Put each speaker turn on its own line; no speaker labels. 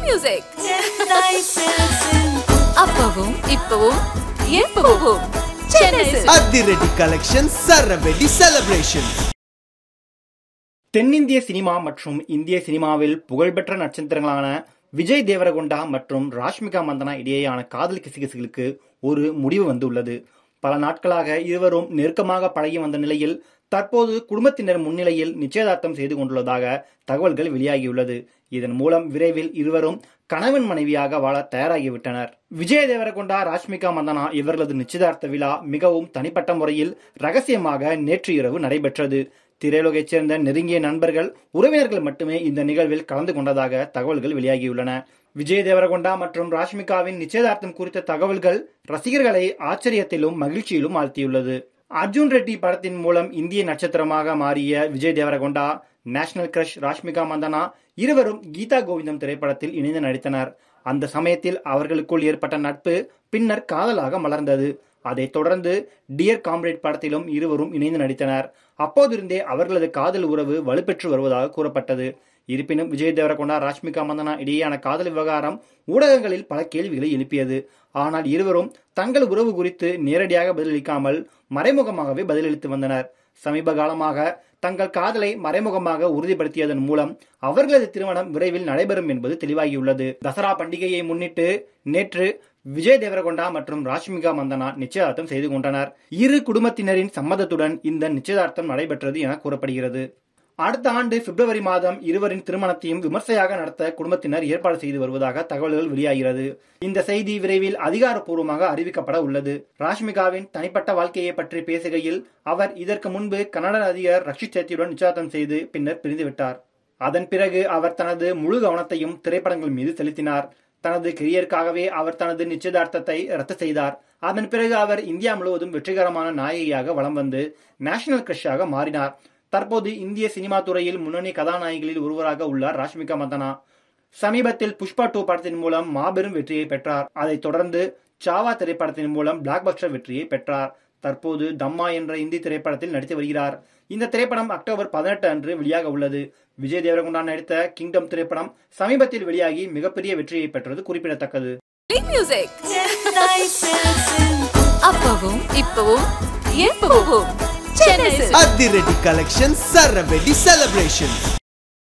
music. அப்பவும் இப்பவும் எப்பவும் சென்னை
அதிரடி கலெக்ஷன் சரவெடி செலிப்ரேஷன்.
தென்னிந்திய சினிமா மற்றும் இந்திய சினிமாவில் புகழ்பெற்ற நட்சத்திரங்களான விஜய் தேவரகொண்டா மற்றும் ராஷ்மிகா மந்தனா இடையேயான காதல் கிசுகிசுகளுக்கு ஒரு முடிவு வந்துள்ளது. பல நாட்களாக இருவரும் நெருக்கமாக பழகி வந்த நிலையில் தற்போது குடும்பத்தினர் முன்னிலையில் நிச்சயதார்த்தம் செய்து கொண்டுள்ளதாக தகவல்கள் வெளியாகியுள்ளது. இதன் மூலம் விரைவில் இருவரும் கணவன் மனைவியாக வாழ தயாராகிவிட்டனர். விஜய் தேவரகொண்டா ராஷ்மிகா மந்தனா இவர்களது நிச்சயதார்த்த விழா மிகவும் தனிப்பட்ட முறையில் ரகசியமாக நேற்று இரவு நடைபெற்றது. திரையுலகைச் சேர்ந்த நெருங்கிய நண்பர்கள், உறவினர்கள் மட்டுமே இந்த நிகழ்வில் கலந்து கொண்டதாக தகவல்கள் வெளியாகியுள்ளன. விஜய் தேவரகொண்டா மற்றும் ராஷ்மிகாவின் நிச்சயதார்த்தம் குறித்த தகவல்கள் ரசிகர்களை ஆச்சரியத்திலும் மகிழ்ச்சியிலும் ஆழ்த்தியுள்ளது. அர்ஜுன் ரெட்டி படத்தின் மூலம் இந்திய நட்சத்திரமாக மாறிய விஜய் தேவரகொண்டா, நேஷனல் கிரஷ் ராஷ்மிகா மந்தனா இருவரும் கீதா கோவிந்தம் திரைப்படத்தில் இணைந்து நடித்தனர். அந்த சமயத்தில் அவர்களுக்குள் ஏற்பட்ட நட்பு பின்னர் காதலாக மலர்ந்தது. அதைத் தொடர்ந்து டியர் காம்ரேட் படத்திலும் இருவரும் இணைந்து நடித்தனர். அப்போதிருந்தே அவர்களது காதல் உறவு வலுப்பெற்று வருவதாக கூறப்பட்டது. இருப்பினும் விஜய் தேவரகொண்டா ராஷ்மிகா மந்தனா இடையேயான காதல் விவகாரம் ஊடகங்களில் பல கேள்விகளை எழுப்பியது. ஆனால் இருவரும் தங்கள் உறவு குறித்து நேரடியாக பதிலளிக்காமல் மறைமுகமாகவே பதிலளித்து வந்தனர். சமீப காலமாக தங்கள் காதலை மறைமுகமாக உறுதிப்படுத்தியதன் மூலம் அவர்களது திருமணம் விரைவில் நடைபெறும் என்பது தெளிவாகியுள்ளது. தசரா பண்டிகையை முன்னிட்டு நேற்று விஜய் தேவரகொண்டா மற்றும் ராஷ்மிகா மந்தனா நிச்சயதார்த்தம் செய்து கொண்டனர். இரு குடும்பத்தினரின் சம்மதத்துடன் இந்த நிச்சயதார்த்தம் நடைபெற்றது என கூறப்படுகிறது. அடுத்த ஆண்டு பிப்ரவரி மாதம் இருவரின் திருமணத்தையும் விமர்சையாக நடத்த குடும்பத்தினர் ஏற்பாடு செய்து வருவதாக தகவல்கள் வெளியாகிறது. இந்த செய்தி விரைவில் அதிகாரப்பூர்வமாக அறிவிக்கப்பட உள்ளது. ராஷ்மிகாவின் தனிப்பட்ட வாழ்க்கையை பற்றி பேசுகையில் அவர் இதற்கு முன்பு கன்னட நடிகர் ரக்ஷித் சேத்தியுடன் நிச்சயதார்த்தம் செய்து பின்னர் பிரிந்துவிட்டார். அதன் பிறகு அவர் தனது முழு கவனத்தையும் திரைப்படங்கள் மீது செலுத்தினார். தனது கெரியருக்காகவே அவர் தனது நிச்சயதார்த்தத்தை ரத்து செய்தார். அதன் பிறகு அவர் இந்தியா முழுவதும் வெற்றிகரமான நாயகியாக வலம் வந்து நேஷனல் கிரஷாக மாறினார். தற்போது இந்திய சினிமா துறையில் முன்னணி கதாநாயகிகளில் ஒருவராக உள்ளார் ராஷ்மிகா மந்தனா. சமீபத்தில் புஷ்பா 2 படத்தின் மூலம் மாபெரும் வெற்றியை பெற்றார். அதைத் தொடர்ந்து சாவா திரைப்படத்தின் மூலம் பிளாக் பஸ்டர் வெற்றியை பெற்றார். தற்போது தம்மா என்ற இந்தி திரைப்படத்தில் நடித்து வருகிறார். இந்த திரைப்படம் அக்டோபர் 18 அன்று வெளியாக உள்ளது. விஜய் தேவரகொண்டா நடித்த கிங்டம் திரைப்படம் சமீபத்தில் வெளியாகி மிகப்பெரிய வெற்றியை பெற்றது குறிப்பிடத்தக்கது.
அப்பவும் இப்பவும் எப்பவும் சென்னை
அதிரடி கலெக்ஷன் சரவெடி செலிப்ரேஷன்.